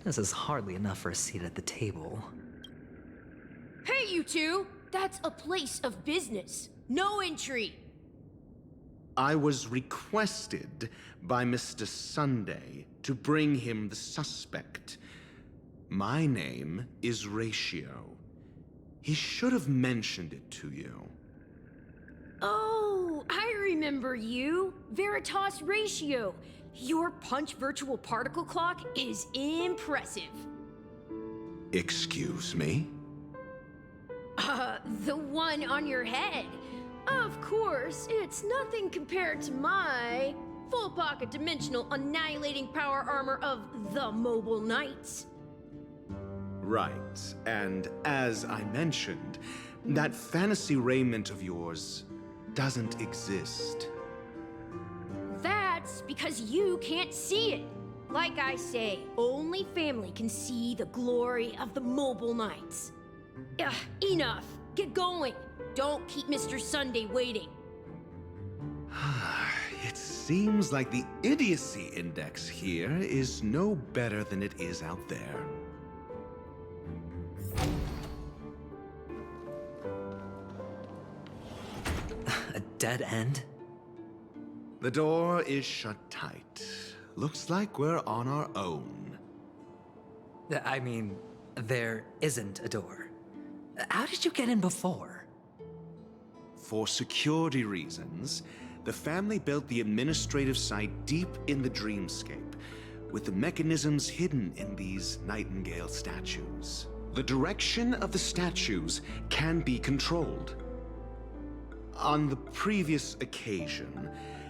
This is hardly enough for a seat at the table. Hey, you two! That's a place of business. No entry. I was requested by Mr. Sunday to bring him the suspect. My name is Ratio. He should have mentioned it to you. Oh, I remember you. Veritas Ratio. Your punch virtual particle clock is impressive. Excuse me? The one on your head. Of course, it's nothing compared to my full pocket dimensional annihilating power armor of the Mobile Knights. Right, and as I mentioned, that fantasy raiment of yours doesn't exist. That's because you can't see it. Like I say, only family can see the glory of the Mobile Knights. Ugh, enough. Get going. Don't keep Mr. Sunday waiting. It seems like the idiocy index here is no better than it is out there. A dead end? The door is shut tight. Looks like we're on our own. I mean, there isn't a door. How did you get in before? For security reasons, the family built the administrative site deep in the dreamscape, with the mechanisms hidden in these Nightingale statues. The direction of the statues can be controlled. On the previous occasion,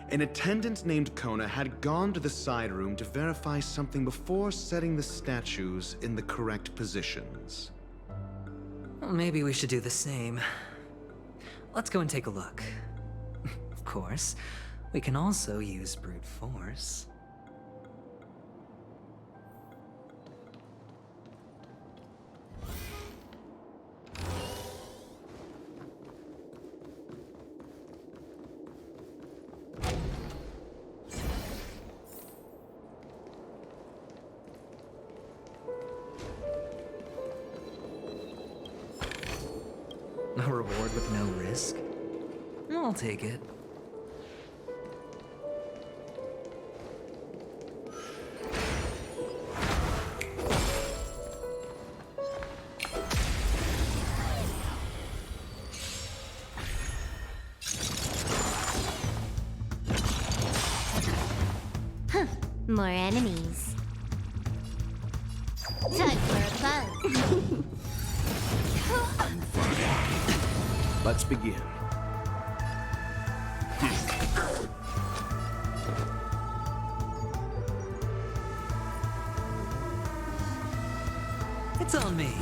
an attendant named Kona had gone to the side room to verify something before setting the statues in the correct positions. Well, maybe we should do the same. Let's go and take a look. Of course, we can also use brute force. A reward with no risk? I'll take it. More enemies. Time for a buzz. Let's begin. It's on me.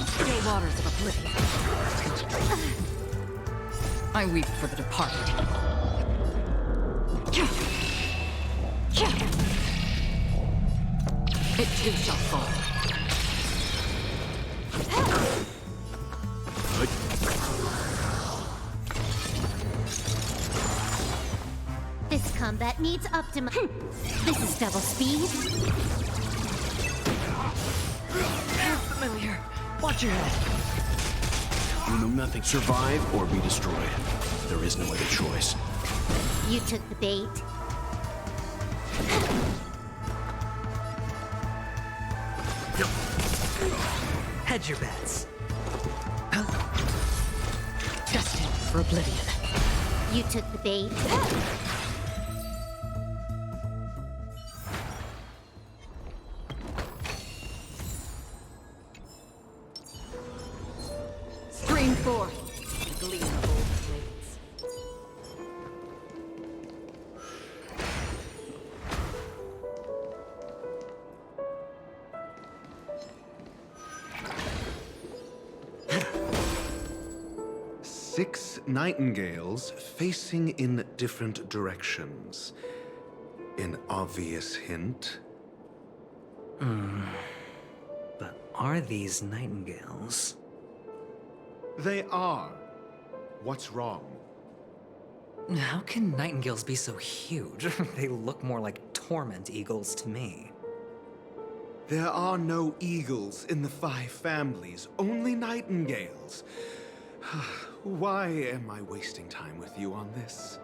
Still waters of oblivion. I weep for the departed. It too shall fall. This combat needs optima. This is double speed. Familiar. Watch your head. You know nothing. Survive or be destroyed. There is no other choice. You took the bait. Hedge your bets. Destined for oblivion. You took the bait. forth, the gleam of old blades. Six nightingales facing in different directions. An obvious hint. But are these nightingales? They are. What's wrong? How can nightingales be so huge? They look more like torment eagles to me. There are no eagles in the five families, only nightingales. Why am I wasting time with you on this?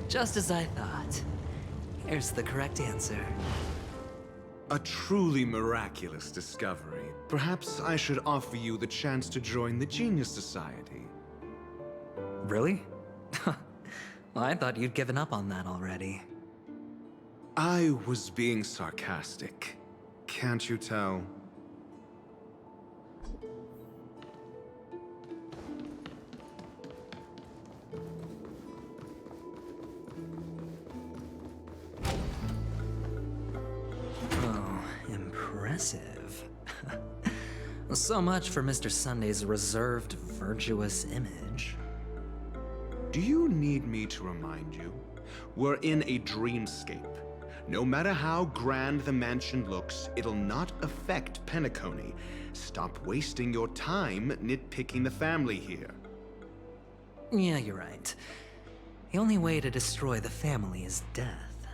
Just as I thought. Here's the correct answer. A truly miraculous discovery. Perhaps I should offer you the chance to join the Genius Society. Really? Well, I thought you'd given up on that already. I was being sarcastic. Can't you tell? Oh, impressive. So much for Mr. Sunday's reserved, virtuous image. Do you need me to remind you? We're in a dreamscape. No matter how grand the mansion looks, it'll not affect Penacony. Stop wasting your time nitpicking the family here. Yeah, you're right. The only way to destroy the family is death.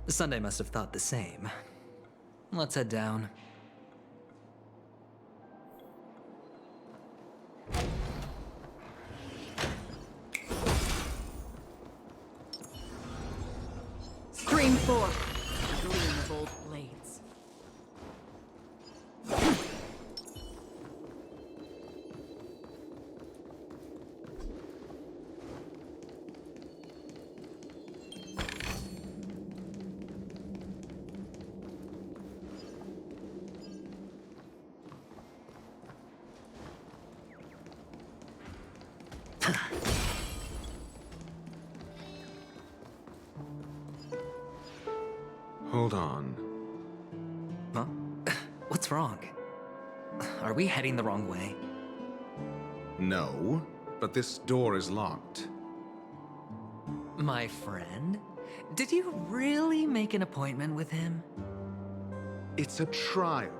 Sunday must have thought the same. Let's head down. Stream forth, the gleam of old blades. Hold on. Huh? What's wrong? Are we heading the wrong way? No, but this door is locked. My friend? Did you really make an appointment with him? It's a trial.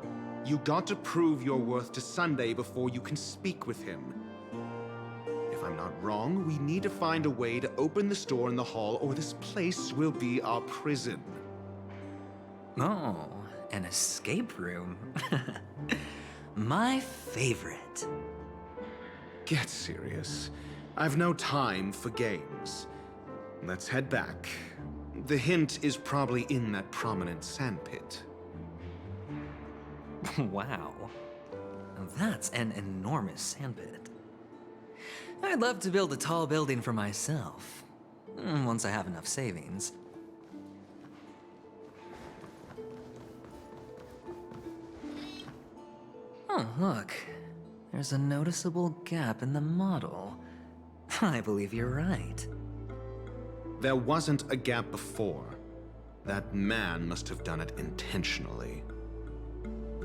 You got to prove your worth to Sunday before you can speak with him. If I'm not wrong, we need to find a way to open this door in the hall, or this place will be our prison. Oh, an escape room. My favorite. Get serious. I've no time for games. Let's head back. The hint is probably in that prominent sandpit. Wow. That's an enormous sandpit. I'd love to build a tall building for myself. Once I have enough savings. Oh, look. There's a noticeable gap in the model. I believe you're right. There wasn't a gap before. That man must have done it intentionally.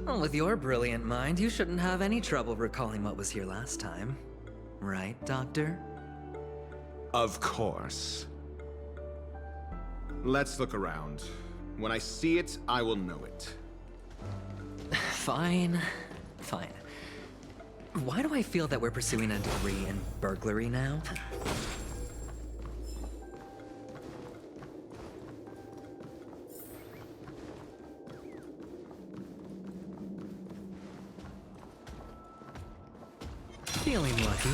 Well, with your brilliant mind, you shouldn't have any trouble recalling what was here last time. Right, Doctor? Of course. Let's look around. When I see it, I will know it. Fine. Fine. Why do I feel that we're pursuing a degree in burglary now? Feeling lucky.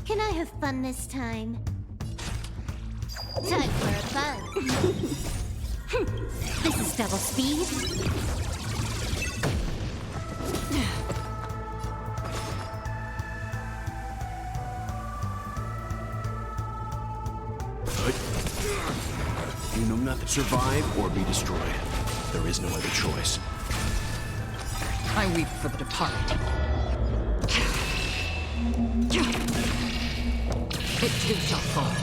Can I have fun this time? Time for a buzz. This is double speed. You know not to survive or be destroyed. There is no other choice. I weep for the departed. It too shall fall.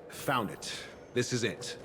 Found it. This is it.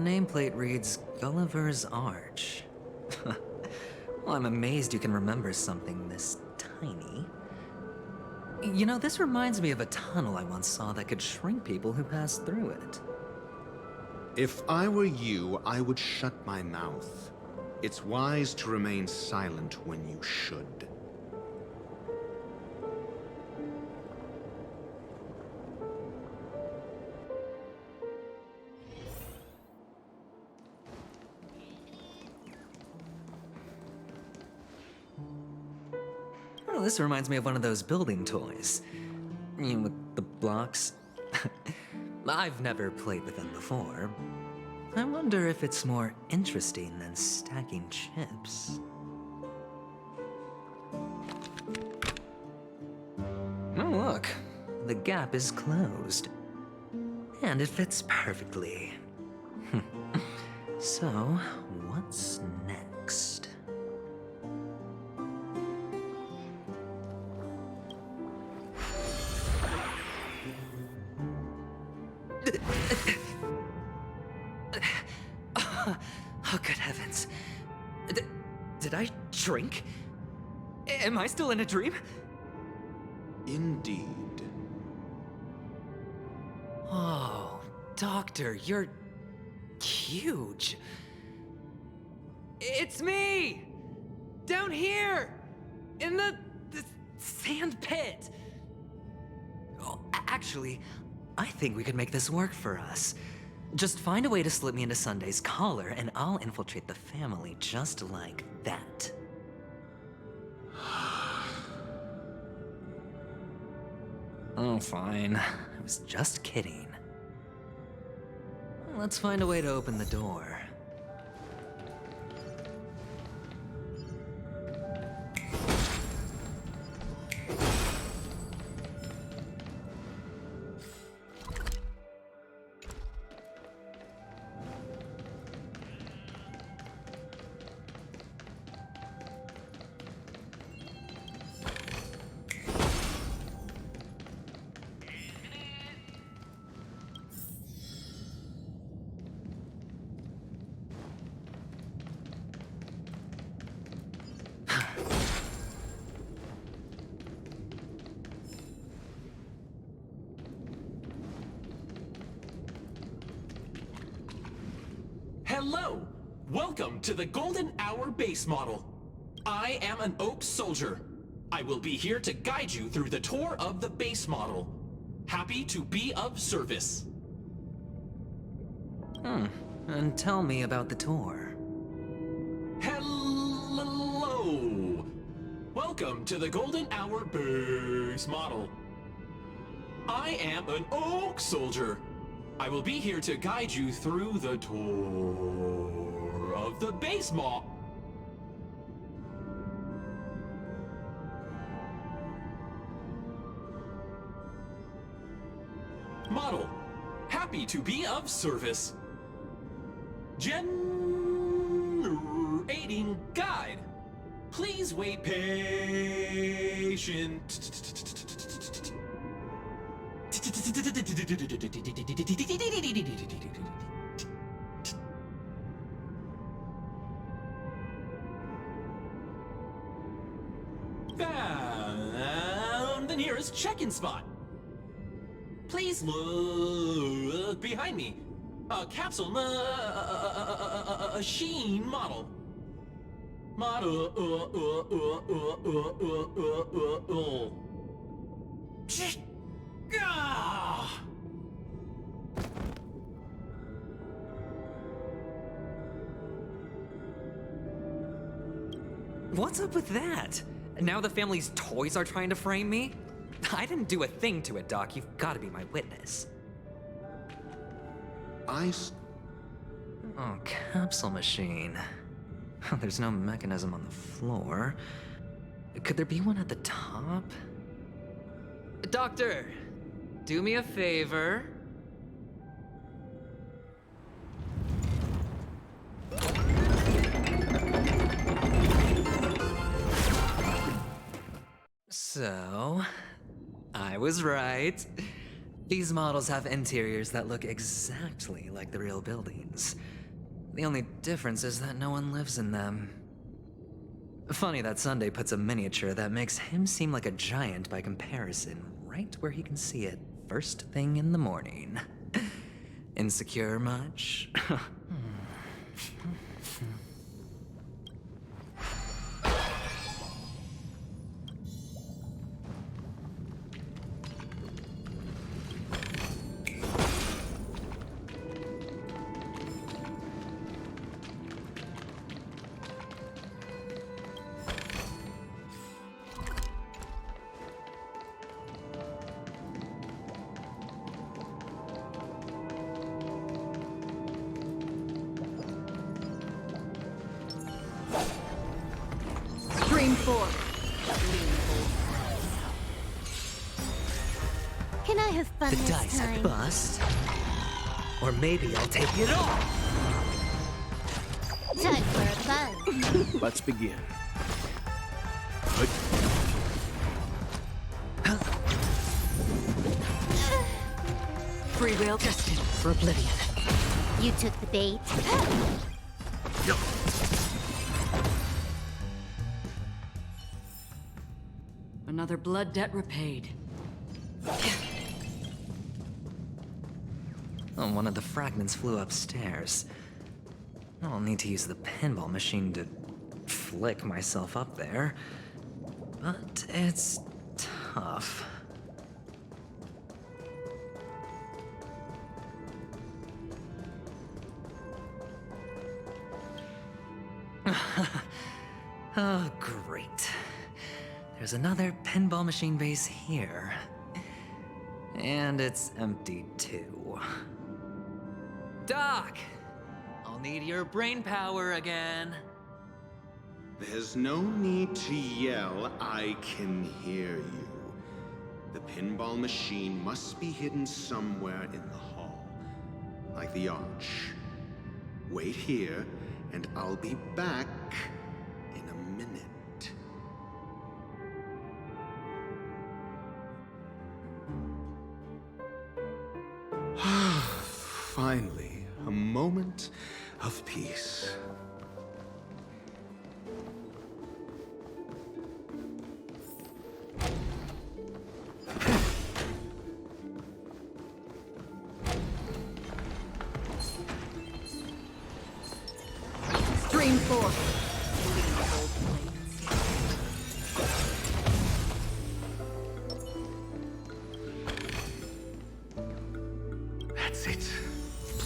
Nameplate reads Gulliver's Arch. Well, I'm amazed you can remember something this tiny. You know, this reminds me of a tunnel I once saw that could shrink people who passed through it. If I were you, I would shut my mouth. It's wise to remain silent when you should. Oh, this reminds me of one of those building toys. You know, with the blocks. I've never played with them before. I wonder if it's more interesting than stacking chips. Oh, look. The gap is closed. And it fits perfectly. So, what's next? Oh, good heavens. Did I drink? Am I still in a dream? Indeed. Oh, Doctor, you're huge. It's me! Down here! In the sand pit! Oh, actually, I think we could make this work for us. Just find a way to slip me into Sunday's collar, and I'll infiltrate the family just like that. Oh, fine. I was just kidding. Let's find a way to open the door. Hello! Welcome to the Golden Hour base model. I am an Oak Soldier. I will be here to guide you through the tour of the base model. Happy to be of service. And tell me about the tour. Hello! Welcome to the Golden Hour base model. I am an Oak Soldier. I will be here to guide you through the tour of the base model. Happy to be of service. Generating guide. Please wait patient. Found the nearest check-in spot. Please look behind me. A capsule machine model. Ah! What's up with that? Now the family's toys are trying to frame me? I didn't do a thing to it, Doc. You've got to be my witness. Oh, capsule machine. There's no mechanism on the floor. Could there be one at the top? Doctor, do me a favor. So, I was right. These models have interiors that look exactly like the real buildings. The only difference is that no one lives in them. Funny that Sunday puts a miniature that makes him seem like a giant by comparison right where he can see it first thing in the morning. Insecure much? Stream 4. Can I have fun The this dice time? have bust. Or maybe I'll take it all! Time for a fun. Let's begin. Free rail destined for oblivion. You took the bait. Another blood debt repaid. Oh, one of the fragments flew upstairs. I'll need to use the pinball machine to flick myself up there. But it's tough. Oh, great. There's another pinball machine base here. And it's empty too. Doc! I'll need your brain power again. There's no need to yell, I can hear you. The pinball machine must be hidden somewhere in the hall, like the arch. Wait here, and I'll be back in a minute. Finally, a moment of peace.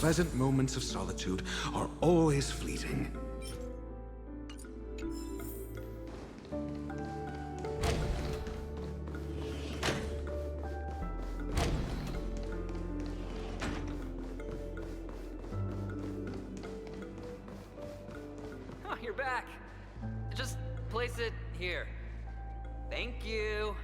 pleasant moments of solitude are always fleeting. Oh, you're back. Just place it here. Thank you.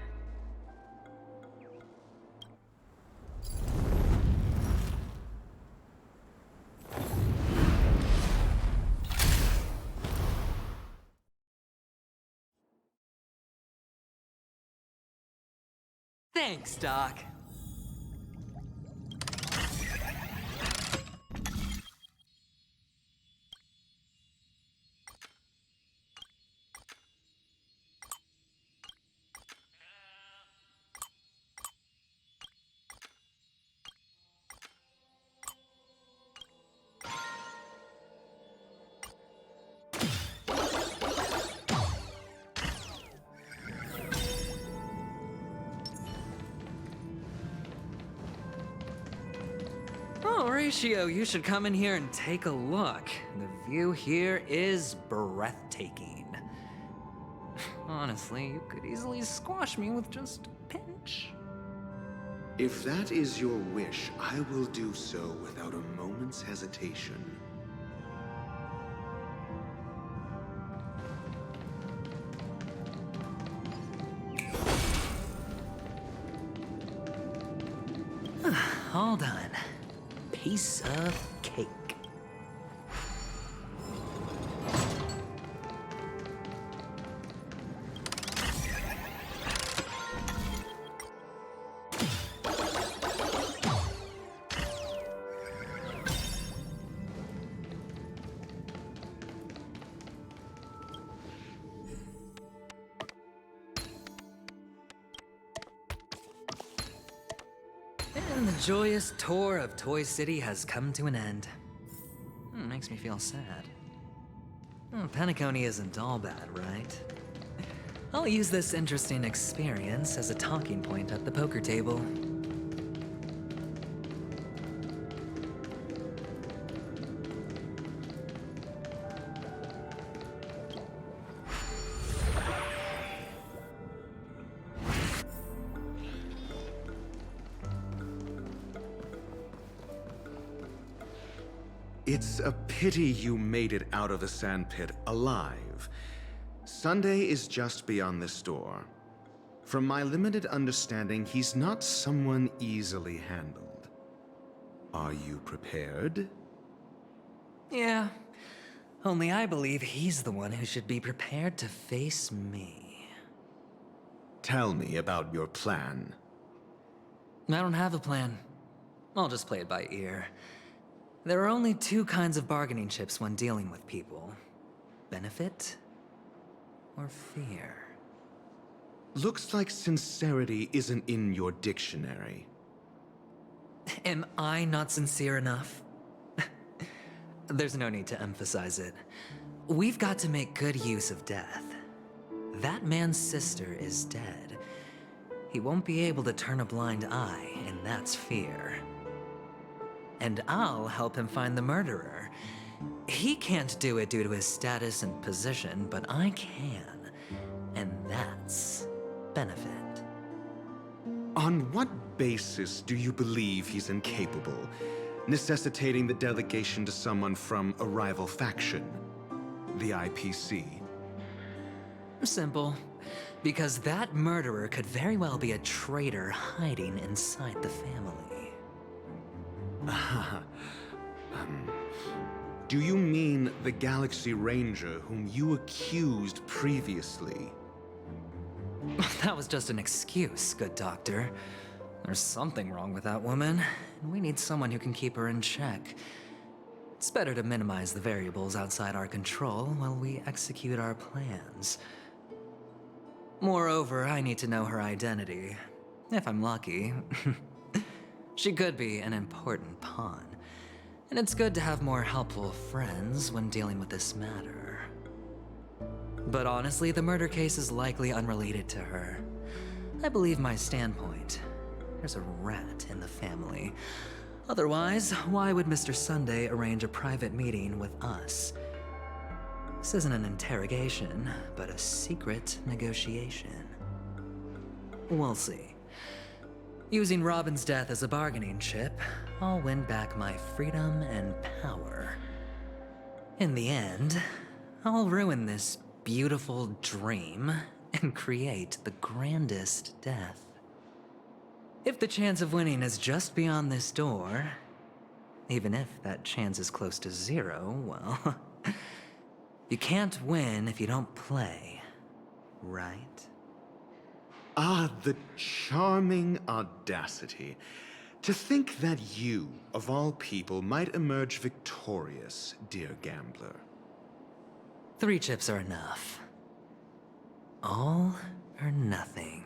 Thanks, Doc. Oh, Horatio, you should come in here and take a look. The view here is breathtaking. Honestly, you could easily squash me with just a pinch. If that is your wish, I will do so without a moment's hesitation. All done. Piece of cake. And the joyous tour of Toy City has come to an end. Makes me feel sad. Penacony isn't all bad, right? I'll use this interesting experience as a talking point at the poker table. It's a pity you made it out of the sandpit alive. Sunday is just beyond this door. From my limited understanding, he's not someone easily handled. Are you prepared? Yeah, only I believe he's the one who should be prepared to face me. Tell me about your plan. I don't have a plan. I'll just play it by ear. There are only two kinds of bargaining chips when dealing with people. Benefit or fear. Looks like sincerity isn't in your dictionary. Am I not sincere enough? There's no need to emphasize it. We've got to make good use of death. That man's sister is dead. He won't be able to turn a blind eye, and that's fear. And I'll help him find the murderer. He can't do it due to his status and position, but I can. And that's benefit. On what basis do you believe he's incapable, necessitating the delegation to someone from a rival faction, the IPC? Simple. Because that murderer could very well be a traitor hiding inside the family. Do you mean the Galaxy Ranger whom you accused previously? That was just an excuse, good doctor. There's something wrong with that woman, and we need someone who can keep her in check. It's better to minimize the variables outside our control while we execute our plans. Moreover, I need to know her identity. If I'm lucky. She could be an important pawn. And it's good to have more helpful friends when dealing with this matter. But honestly, the murder case is likely unrelated to her. I believe my standpoint. There's a rat in the family. Otherwise, why would Mr. Sunday arrange a private meeting with us? This isn't an interrogation, but a secret negotiation. We'll see. Using Robin's death as a bargaining chip, I'll win back my freedom and power. In the end, I'll ruin this beautiful dream and create the grandest death. If the chance of winning is just beyond this door, even if that chance is close to zero, well, you can't win if you don't play, right? Ah, the charming audacity. To think that you, of all people, might emerge victorious, dear gambler. 3 chips are enough. All or nothing.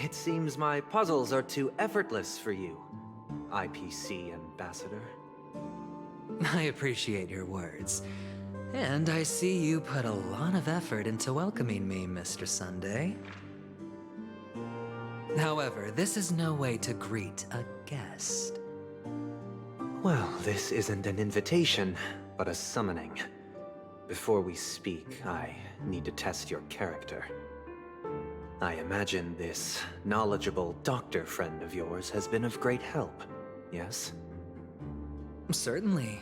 It seems my puzzles are too effortless for you, IPC Ambassador. I appreciate your words. And I see you put a lot of effort into welcoming me, Mr. Sunday. However, this is no way to greet a guest. Well, this isn't an invitation, but a summoning. Before we speak, I need to test your character. I imagine this knowledgeable doctor friend of yours has been of great help, yes? Certainly.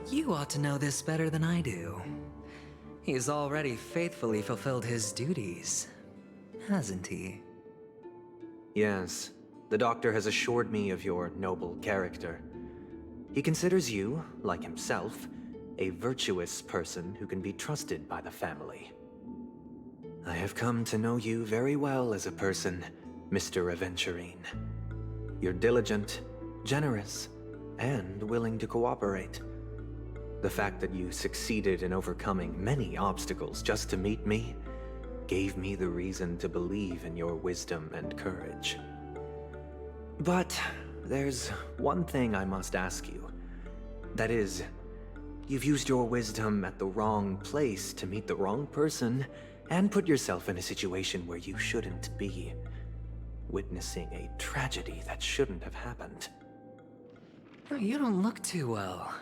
You ought to know this better than I do. He's already faithfully fulfilled his duties, hasn't he? Yes, the doctor has assured me of your noble character. He considers you, like himself, a virtuous person who can be trusted by the family. I have come to know you very well as a person, Mr. Aventurine. You're diligent, generous, and willing to cooperate. The fact that you succeeded in overcoming many obstacles just to meet me gave me the reason to believe in your wisdom and courage. But there's one thing I must ask you. That is, you've used your wisdom at the wrong place to meet the wrong person and put yourself in a situation where you shouldn't be, witnessing a tragedy that shouldn't have happened. You don't look too well.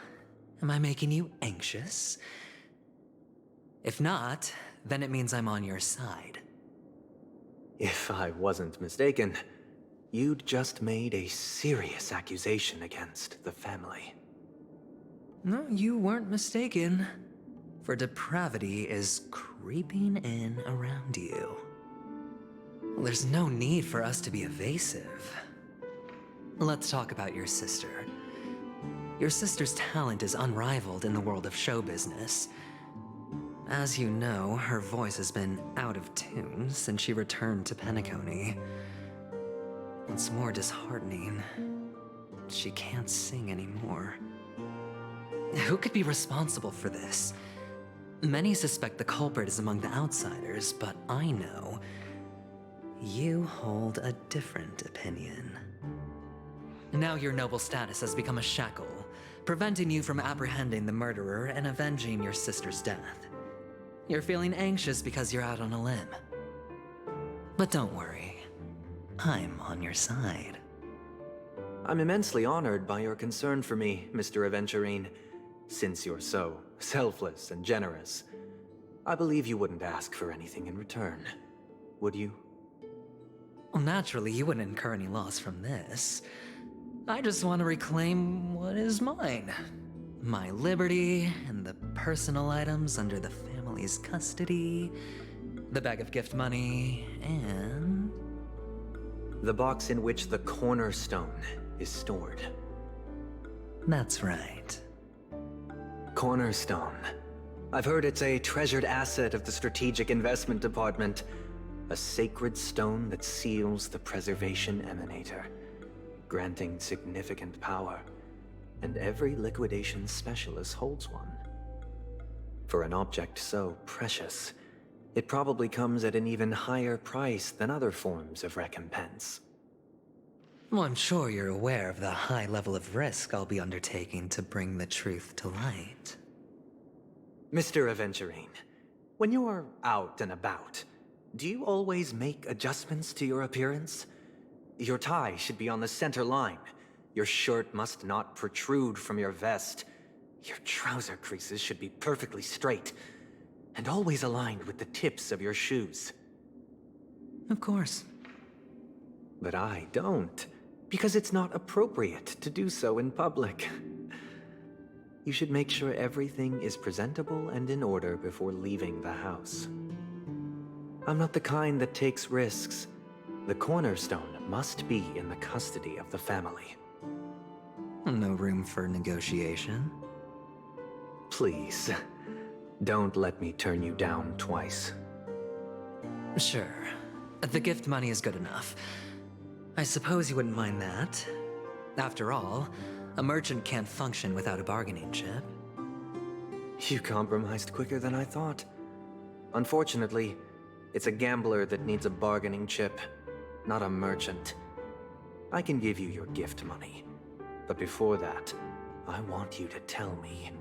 Am I making you anxious? If not, then it means I'm on your side. If I wasn't mistaken, you'd just made a serious accusation against the family. No, you weren't mistaken. For depravity is creeping in around you. There's no need for us to be evasive. Let's talk about your sister. Your sister's talent is unrivaled in the world of show business. As you know, her voice has been out of tune since she returned to Penacony. What's more disheartening, she can't sing anymore. Who could be responsible for this? Many suspect the culprit is among the outsiders, but I know you hold a different opinion. Now your noble status has become a shackle, preventing you from apprehending the murderer and avenging your sister's death. You're feeling anxious because you're out on a limb. But don't worry, I'm on your side. I'm immensely honored by your concern for me, Mr. Aventurine. Since you're so selfless and generous, I believe you wouldn't ask for anything in return, would you? Well, naturally, you wouldn't incur any loss from this. I just want to reclaim what is mine. My liberty and the personal items under the family's custody, the bag of gift money, and... the box in which the cornerstone is stored. That's right. Cornerstone. I've heard it's a treasured asset of the Strategic Investment Department. A sacred stone that seals the Preservation Emanator, granting significant power, and every liquidation specialist holds one. For an object so precious, it probably comes at an even higher price than other forms of recompense. Well, I'm sure you're aware of the high level of risk I'll be undertaking to bring the truth to light. Mr. Aventurine, when you're out and about, do you always make adjustments to your appearance? Your tie should be on the center line. Your shirt must not protrude from your vest. Your trouser creases should be perfectly straight, and always aligned with the tips of your shoes. Of course. But I don't, because it's not appropriate to do so in public. You should make sure everything is presentable and in order before leaving the house. I'm not the kind that takes risks. The cornerstone must be in the custody of the family. No room for negotiation. Please, don't let me turn you down twice. Sure. The gift money is good enough. I suppose you wouldn't mind that. After all, a merchant can't function without a bargaining chip. You compromised quicker than I thought. Unfortunately, it's a gambler that needs a bargaining chip, not a merchant. I can give you your gift money, but before that, I want you to tell me.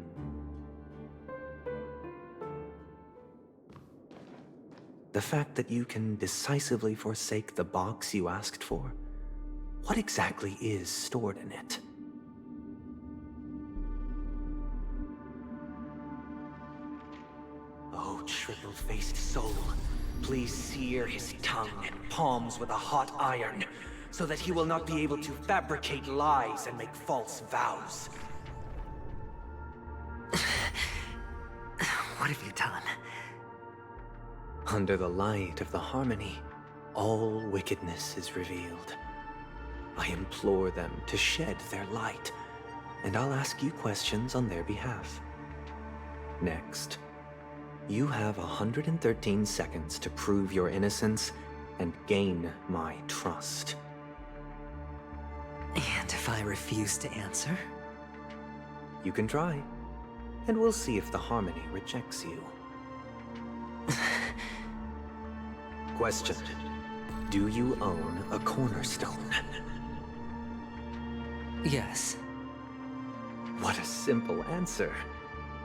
The fact that you can decisively forsake the box you asked for, what exactly is stored in it? Oh, triple-faced soul, please sear his tongue and palms with a hot iron, so that he will not be able to fabricate lies and make false vows. What have you done? Under the light of the harmony, all wickedness is revealed. I implore them to shed their light, and I'll ask you questions on their behalf. Next, you have 113 seconds to prove your innocence and gain my trust. And if I refuse to answer? You can try, and we'll see if the harmony rejects you. Question. Do you own a cornerstone? Yes. What a simple answer.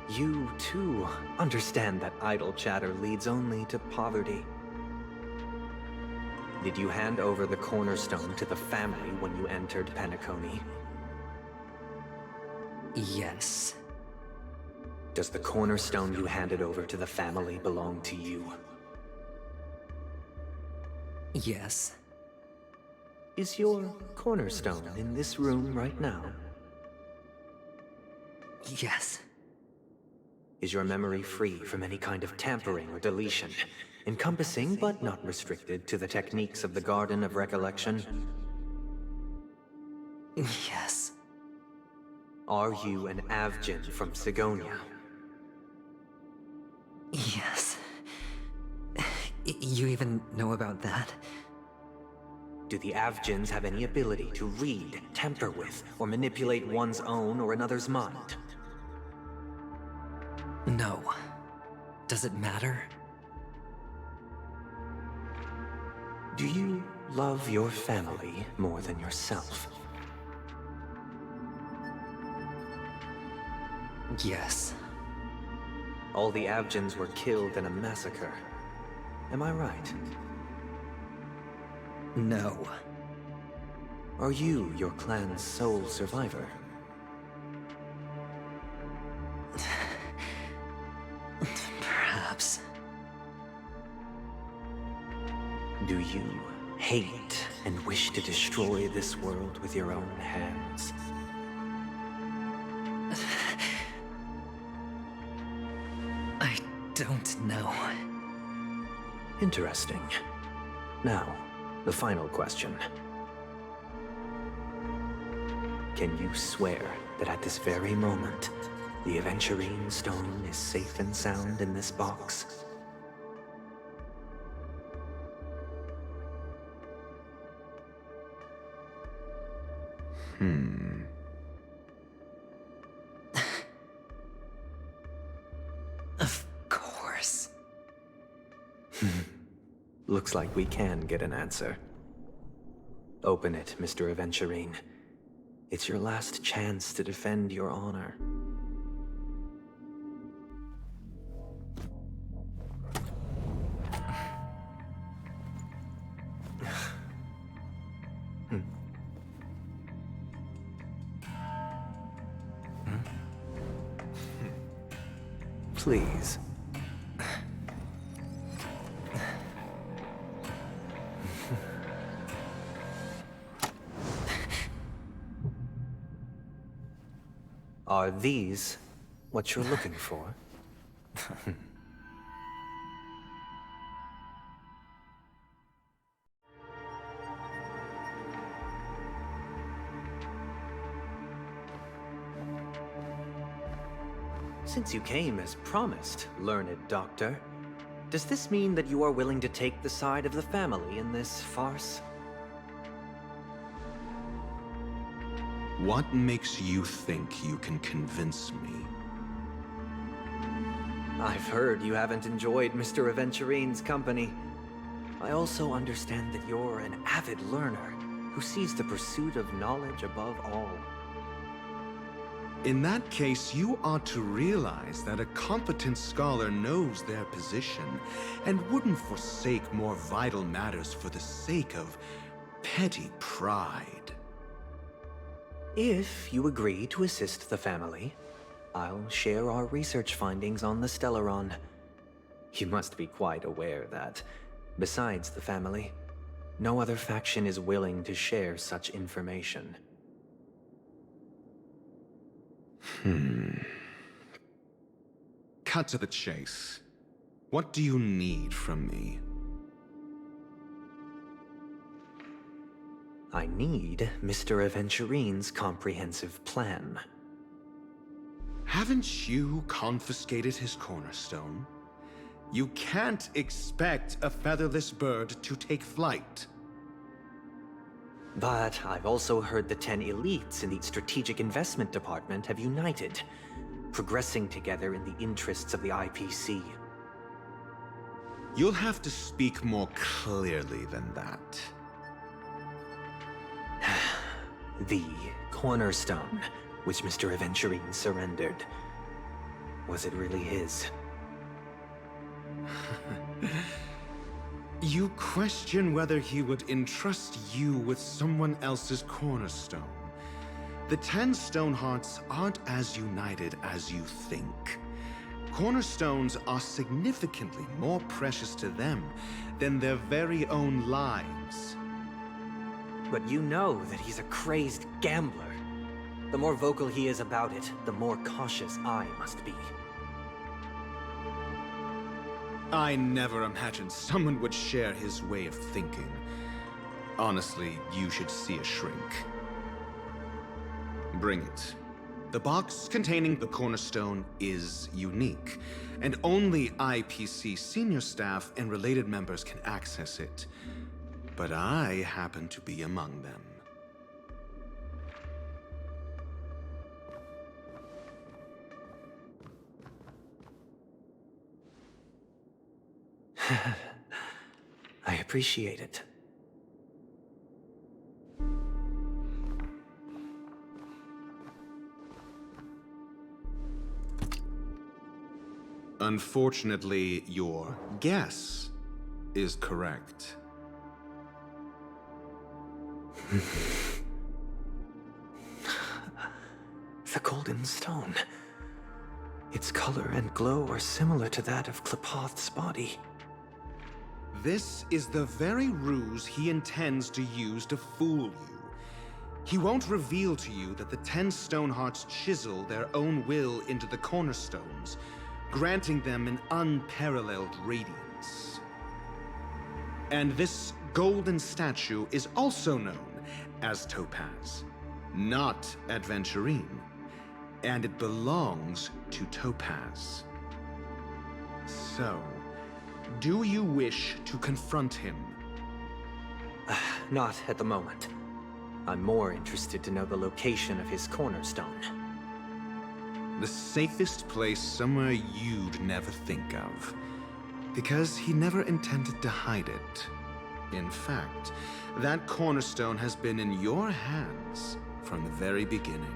You, too, understand that idle chatter leads only to poverty. Did you hand over the cornerstone to the family when you entered Penacony? Yes. Does the cornerstone you handed over to the family belong to you? Yes. Is your cornerstone in this room right now? Yes. Is your memory free from any kind of tampering or deletion, encompassing but not restricted to the techniques of the Garden of Recollection? Yes. Are you an Avgin from Sigonia? Yes. You even know about that? Do the Avgins have any ability to read, tamper with, or manipulate one's own or another's mind? No. Does it matter? Do you love your family more than yourself? Yes. All the Avgins were killed in a massacre. Am I right? No. Are you your clan's sole survivor? Perhaps. Do you hate and wish to destroy this world with your own hands? I don't know. Interesting. Now, the final question. Can you swear that at this very moment, the Aventurine Stone is safe and sound in this box? Of course. Looks like we can get an answer. Open it, Mr. Aventurine. It's your last chance to defend your honor. Please. Are these what you're looking for? Since you came as promised, learned doctor, does this mean that you are willing to take the side of the family in this farce? What makes you think you can convince me? I've heard you haven't enjoyed Mr. Aventurine's company. I also understand that you're an avid learner who sees the pursuit of knowledge above all. In that case, you ought to realize that a competent scholar knows their position and wouldn't forsake more vital matters for the sake of petty pride. If you agree to assist the family, I'll share our research findings on the Stellaron. You must be quite aware that, besides the family, no other faction is willing to share such information. Cut to the chase. What do you need from me? I need Mr. Aventurine's comprehensive plan. Haven't you confiscated his cornerstone? You can't expect a featherless bird to take flight. But I've also heard the 10 elites in the Strategic Investment Department have united, progressing together in the interests of the IPC. You'll have to speak more clearly than that. The cornerstone, which Mr. Aventurine surrendered. Was it really his? You question whether he would entrust you with someone else's cornerstone. The 10 Stonehearts aren't as united as you think. Cornerstones are significantly more precious to them than their very own lives. But you know that he's a crazed gambler. The more vocal he is about it, the more cautious I must be. I never imagined someone would share his way of thinking. Honestly, you should see a shrink. Bring it. The box containing the cornerstone is unique, and only IPC senior staff and related members can access it. But I happen to be among them. I appreciate it. Unfortunately, your guess is correct. The golden stone. Its color and glow are similar to that of Klepoth's body. This is the very ruse he intends to use to fool you. He won't reveal to you that the 10 Stonehearts chisel their own will into the cornerstones, granting them an unparalleled radiance. And this golden statue is also known as Topaz, not Aventurine, and it belongs to Topaz. So, do you wish to confront him? Not at the moment. I'm more interested to know the location of his cornerstone. The safest place somewhere you'd never think of. Because he never intended to hide it. In fact, that cornerstone has been in your hands from the very beginning.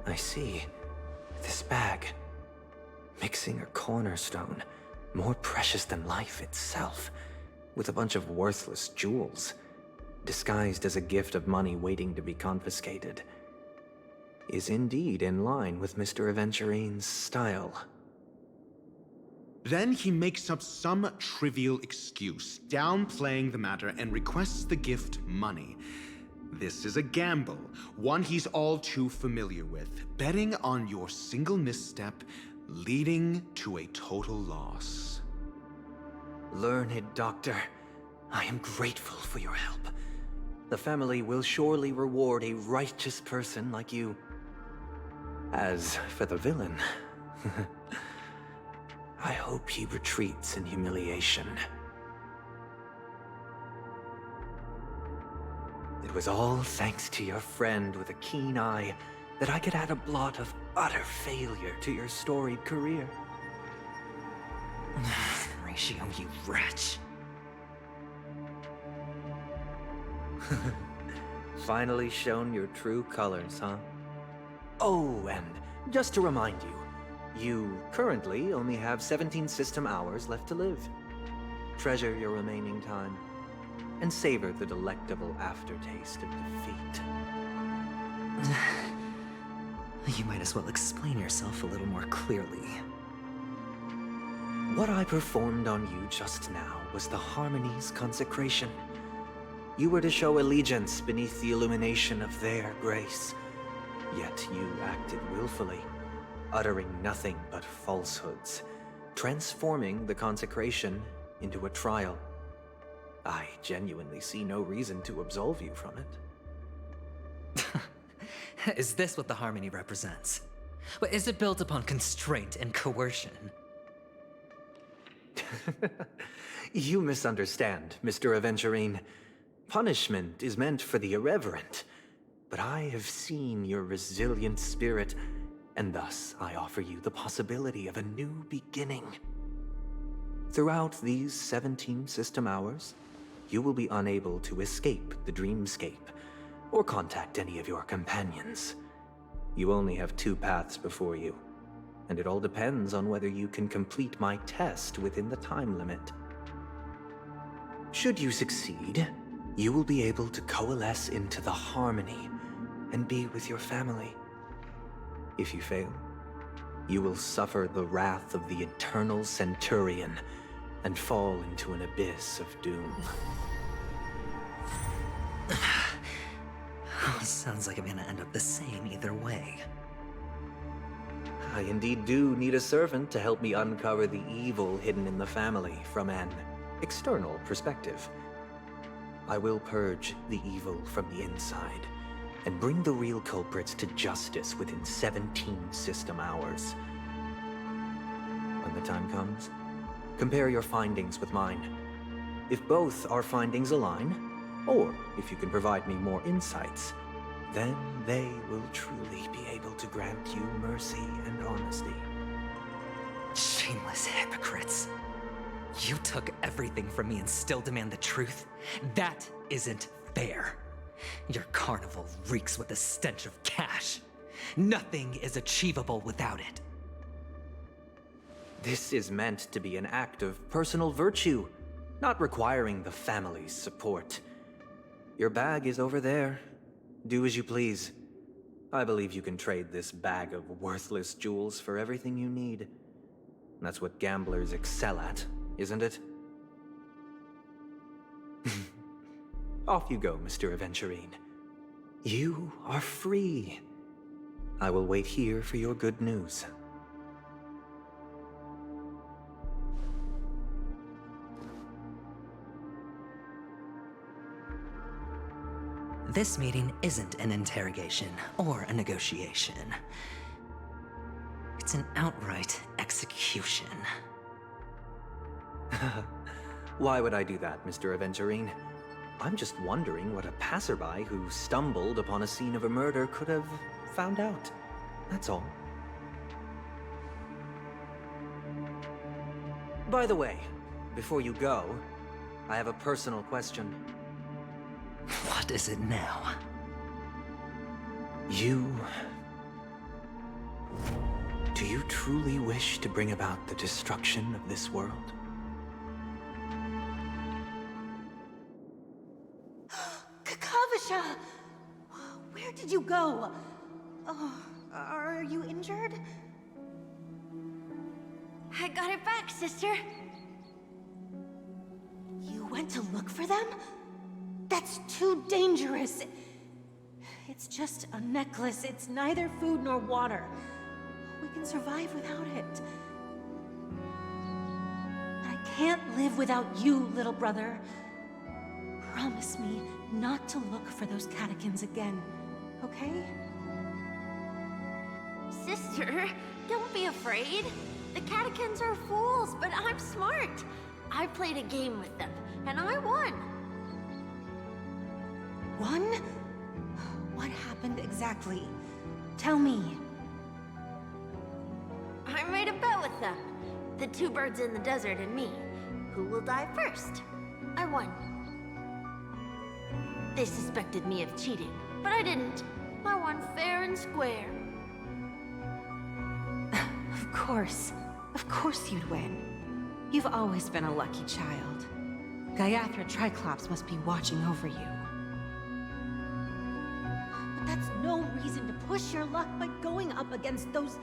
I see. This bag. Mixing a cornerstone, more precious than life itself, with a bunch of worthless jewels, disguised as a gift of money waiting to be confiscated, is indeed in line with Mr. Aventurine's style. Then he makes up some trivial excuse, downplaying the matter, and requests the gift money. This is a gamble, one he's all too familiar with, betting on your single misstep, leading to a total loss. Learned Doctor, I am grateful for your help. The family will surely reward a righteous person like you. As for the villain, I hope he retreats in humiliation. It was all thanks to your friend with a keen eye that I could add a blot of utter failure to your storied career. Ratio, you wretch. Finally shown your true colors, huh? Oh, and just to remind you, you currently only have 17 system hours left to live. Treasure your remaining time, and savor the delectable aftertaste of defeat. You might as well explain yourself a little more clearly. What I performed on you just now was the Harmony's consecration. You were to show allegiance beneath the illumination of their grace. Yet you acted willfully, uttering nothing but falsehoods, transforming the consecration into a trial. I genuinely see no reason to absolve you from it. Is this what the Harmony represents? Is it built upon constraint and coercion? You misunderstand, Mr. Aventurine. Punishment is meant for the irreverent, but I have seen your resilient spirit, and thus I offer you the possibility of a new beginning. Throughout these 17 system hours, you will be unable to escape the dreamscape or contact any of your companions. You only have 2 paths before you, and it all depends on whether you can complete my test within the time limit. Should you succeed, you will be able to coalesce into the Harmony and be with your family. If you fail, you will suffer the wrath of the eternal Centurion and fall into an abyss of doom. Sounds like I'm gonna end up the same either way. I indeed do need a servant to help me uncover the evil hidden in the family from an external perspective. I will purge the evil from the inside and bring the real culprits to justice within 17 system hours. When the time comes, compare your findings with mine. If both our findings align, or if you can provide me more insights, then they will truly be able to grant you mercy and honesty. Shameless hypocrites. You took everything from me and still demand the truth? That isn't fair. Your carnival reeks with the stench of cash. Nothing is achievable without it. This is meant to be an act of personal virtue, not requiring the family's support. Your bag is over there. Do as you please. I believe you can trade this bag of worthless jewels for everything you need. That's what gamblers excel at, isn't it? Off you go, Mr. Aventurine. You are free. I will wait here for your good news. This meeting isn't an interrogation or a negotiation. It's an outright execution. Why would I do that, Mr. Aventurine? I'm just wondering what a passerby who stumbled upon a scene of a murder could have found out. That's all. By the way, before you go, I have a personal question. What is it now? Do you truly wish to bring about the destruction of this world? Kakavasha! Where did you go? Oh, are you injured? I got it back, sister. You went to look for them? That's too dangerous. It's just a necklace. It's neither food nor water. We can survive without it. I can't live without you, little brother. Promise me not to look for those catechins again, okay? Sister, don't be afraid. The catechins are fools, but I'm smart. I played a game with them, and I won. Won? What happened exactly? Tell me. I made a bet with them. The two birds in the desert and me. Who will die first? I won. They suspected me of cheating, but I didn't. I won fair and square. Of course you'd win. You've always been a lucky child. Gaiathra Triclops must be watching over you. But that's no reason to push your luck by going up against those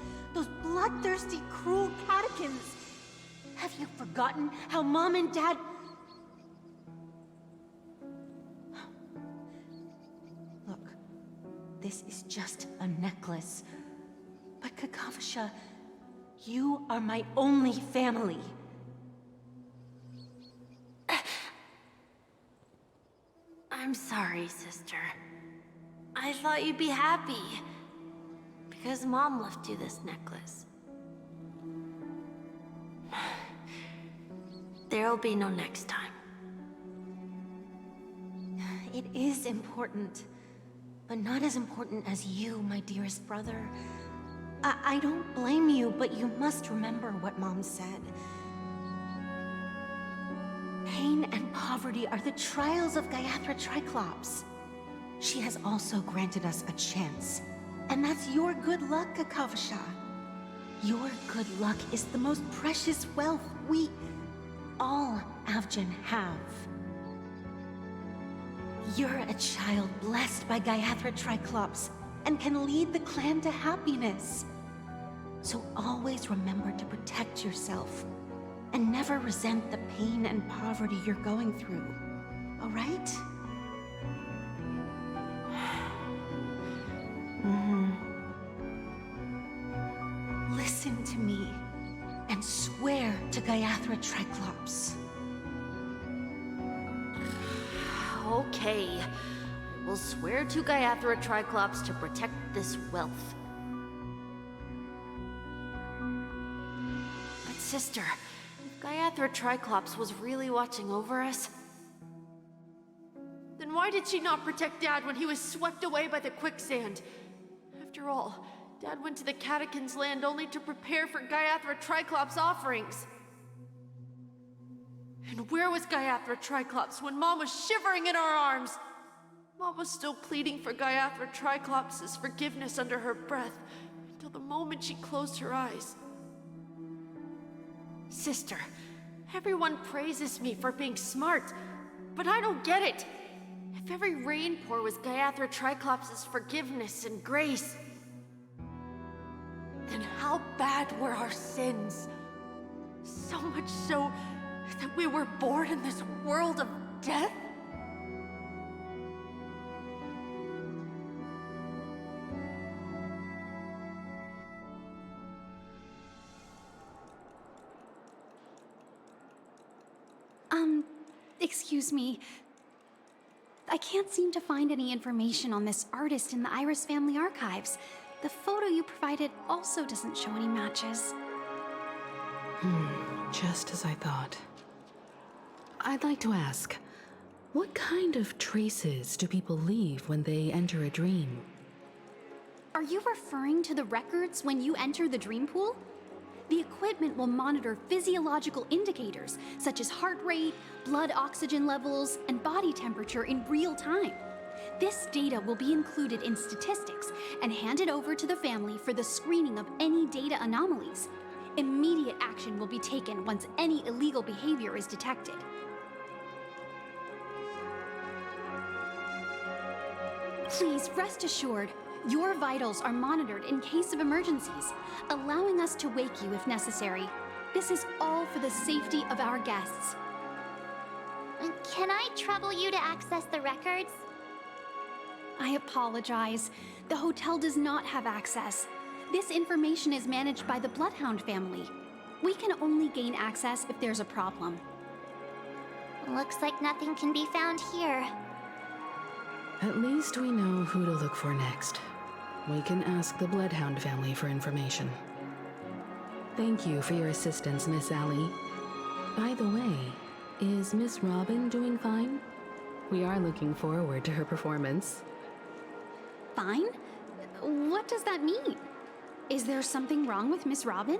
bloodthirsty, cruel catechins. Have you forgotten how Mom and Dad... Look, this is just a necklace. But Kakavasha, you are my only family. I'm sorry, sister. I thought you'd be happy. Because Mom left you this necklace. There'll be no next time. It is important, but not as important as you, my dearest brother. I don't blame you, but you must remember what Mom said. Pain and poverty are the trials of Gaiathra Triclops. She has also granted us a chance, and that's your good luck, Kakavasha. Your good luck is the most precious wealth we, all Avgin, have. You're a child blessed by Gaiathra Triclops, and can lead the clan to happiness. So always remember to protect yourself, and never resent the pain and poverty you're going through, all right? Listen to me, and swear to Gaiathra Triclops. Okay. We'll swear to Gaiathra Triclops to protect this wealth. But sister, if Gaiathra Triclops was really watching over us, then why did she not protect Dad when he was swept away by the quicksand? After all, Dad went to the Catechins' land only to prepare for Gaiathra Triclops' offerings. And where was Gaiathra Triclops when Mom was shivering in our arms? Mom was still pleading for Gaiathra Triclops' forgiveness under her breath, until the moment she closed her eyes. Sister, everyone praises me for being smart, but I don't get it. If every rain pour was Gaiathra Triclops' forgiveness and grace, then how bad were our sins? So much so that we were born in this world of death? Excuse me. I can't seem to find any information on this artist in the Iris family archives. The photo you provided also doesn't show any matches. Just as I thought. I'd like to ask, what kind of traces do people leave when they enter a dream? Are you referring to the records when you enter the dream pool? The equipment will monitor physiological indicators such as heart rate, blood oxygen levels, and body temperature in real time. This data will be included in statistics and handed over to the family for the screening of any data anomalies. Immediate action will be taken once any illegal behavior is detected. Please rest assured, your vitals are monitored in case of emergencies, allowing us to wake you if necessary. This is all for the safety of our guests. Can I trouble you to access the records? I apologize. The hotel does not have access. This information is managed by the Bloodhound family. We can only gain access if there's a problem. Looks like nothing can be found here. At least we know who to look for next. We can ask the Bloodhound family for information. Thank you for your assistance, Miss Allie. By the way, is Miss Robin doing fine? We are looking forward to her performance. Fine? What does that mean? Is there something wrong with Miss Robin?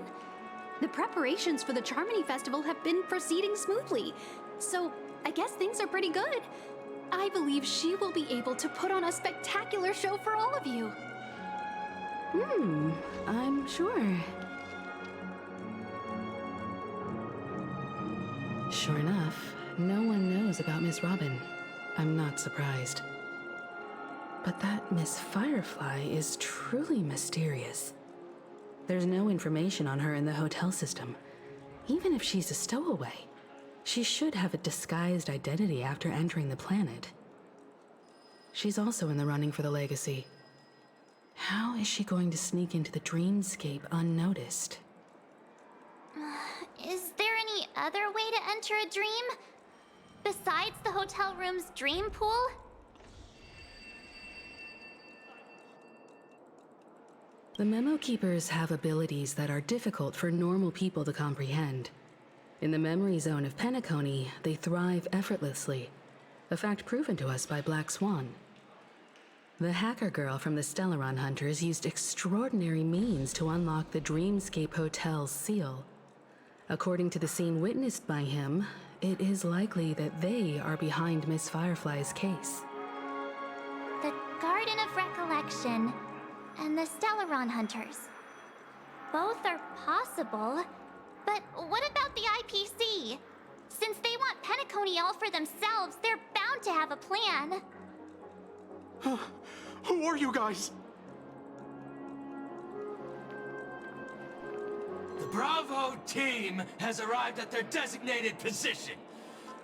The preparations for the Charmony Festival have been proceeding smoothly, so I guess things are pretty good. I believe she will be able to put on a spectacular show for all of you. I'm sure. Sure enough, no one knows about Miss Robin. I'm not surprised. But that Miss Firefly is truly mysterious. There's no information on her in the hotel system. Even if she's a stowaway, she should have a disguised identity after entering the planet. She's also in the running for the legacy. How is she going to sneak into the dreamscape unnoticed? Is there any other way to enter a dream? Besides the hotel room's dream pool? The Memo Keepers have abilities that are difficult for normal people to comprehend. In the memory zone of Penacony, they thrive effortlessly, a fact proven to us by Black Swan. The hacker girl from the Stellaron Hunters used extraordinary means to unlock the Dreamscape Hotel's seal. According to the scene witnessed by him, it is likely that they are behind Miss Firefly's case. The Garden of Recollection and the Stellaron Hunters. Both are possible, but what about the IPC? Since they want Penacony all for themselves, they're bound to have a plan. Who are you guys? The Bravo team has arrived at their designated position,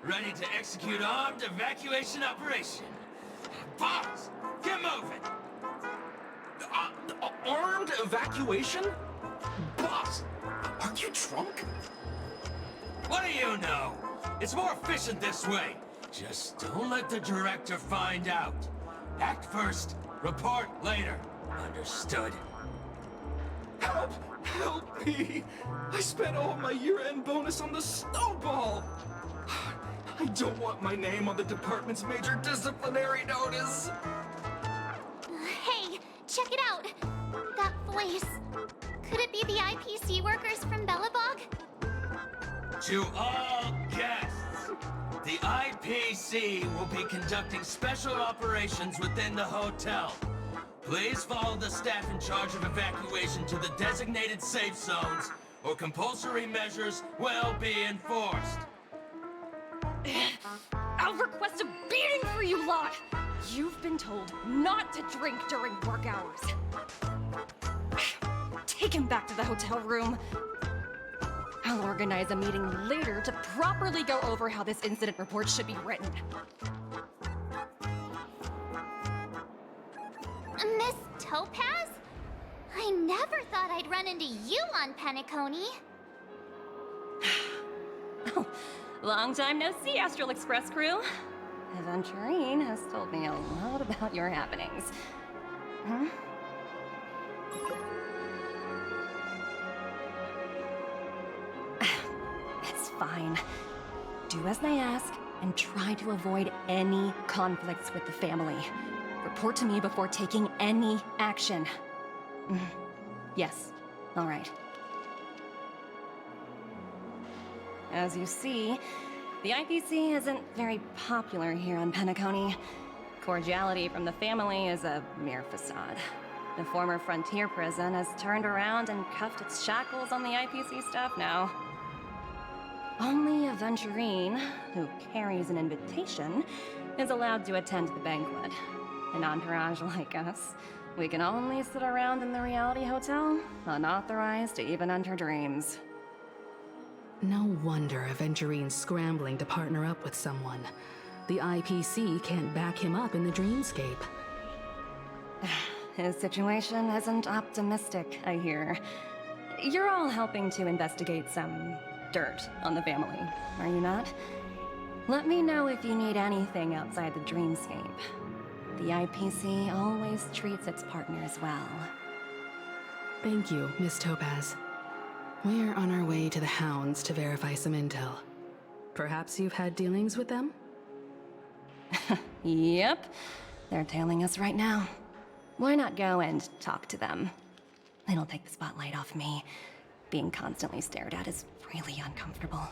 ready to execute armed evacuation operation. Boss, get moving! Armed evacuation? Boss, are you drunk? What do you know? It's more efficient this way. Just don't let the director find out. Act first, report later. Understood? Help! Help me! I spent all my year-end bonus on the snowball! I don't want my name on the department's major disciplinary notice! Hey, check it out! That voice. Could it be the IPC workers from Bellabog? To all guests, the IPC will be conducting special operations within the hotel. Please follow the staff in charge of evacuation to the designated safe zones, or compulsory measures will be enforced. I'll request a beating for you lot! You've been told not to drink during work hours. Take him back to the hotel room. I'll organize a meeting later to properly go over how this incident report should be written. Miss Topaz? I never thought I'd run into you on Penacony. Long time no see, Astral Express crew. Aventurine has told me a lot about your happenings. Huh? It's fine. Do as I ask, and try to avoid any conflicts with the family. Report to me before taking any action. Yes, all right. As you see, the IPC isn't very popular here on Penacony. Cordiality from the family is a mere facade. The former frontier prison has turned around and cuffed its shackles on the IPC staff now. Only a Venturine, who carries an invitation, is allowed to attend the banquet. An entourage like us, we can only sit around in the reality hotel, unauthorized to even enter dreams. No wonder a Venturine's scrambling to partner up with someone. The IPC can't back him up in the dreamscape. His situation isn't optimistic, I hear. You're all helping to investigate some dirt on the family, are you not? Let me know if you need anything outside the dreamscape. The IPC always treats its partners well. Thank you, Miss Topaz. We're on our way to the Hounds to verify some intel. Perhaps you've had dealings with them? Yep. They're tailing us right now. Why not go and talk to them? It'll take the spotlight off me. Being constantly stared at is really uncomfortable.